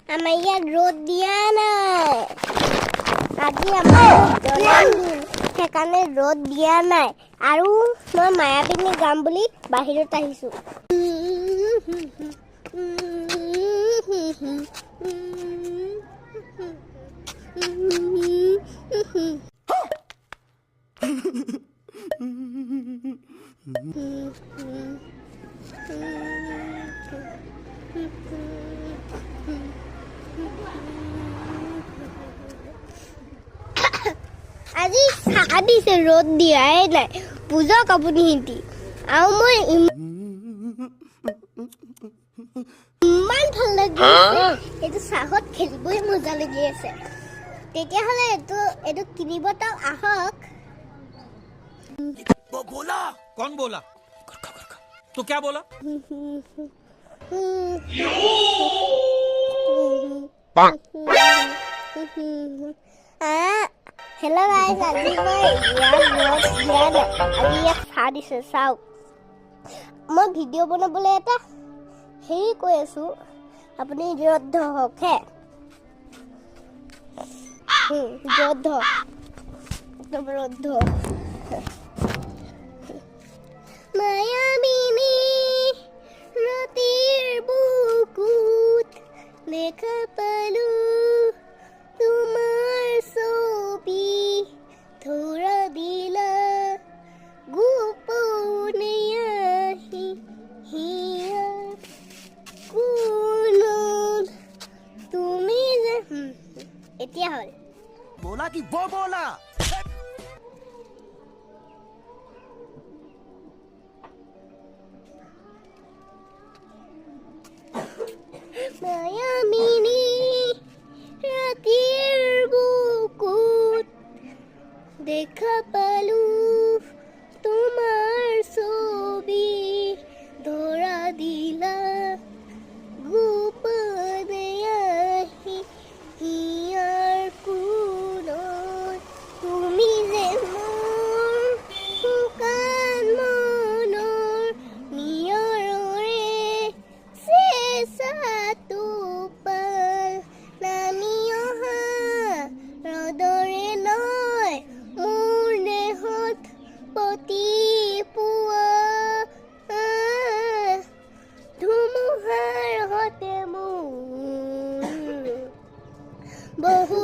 আমাৰ ইয়াত ৰ'দ দিয়া নাই আজি আমাৰ জন্মদিন সেইকাৰণে ৰ'দ দিয়া নাই আৰু মই মায়াবিনী গাম বুলি বাহিৰত আহিছো আজি চাহ দিছে ৰ'দ দিয়াই নাই বুজক আপুনি হিন্দি আৰু মই ইমান ভাল লাগি আছে এইটো চাহত খেলিবই মজা লাগি আছে তেতিয়াহ'লে এইটো কিনিবতো আহক वो बोला कौन बोला तो क्या बोला हेलो गाइस আজি মই ইয়াত ৰ'দ দিয়া নাই আজি ইয়াত চাহ দিছে চাওক মই ভিডিঅ' বনাবলৈ এটা হেৰি কৈ আছো আপুনি ৰ'দ হওক হে ৰ'দ মায়াবিনী ৰাতিৰ বুকুত দেখা পালো তোমাৰ ছবি ধৰা দিলা গোপনে আহি হিয়া কোনত তুমি যে এতিয়া হ'ল बोला कि वो बोला মায়াবিনী ৰাতিৰ বুকুত দেখা পালো তোমাৰ ছবি ধৰা দিলা গোপনে আহি হিয়াৰ কোনত তুমি যে মোৰ শুকান মনৰ নিয়ৰৰে চেঁচাটো পাল নামি অহা ৰ'দৰে নয় মোৰ দেহত পতি পোৱা ধুমুহাৰ হতে মোৰ বহু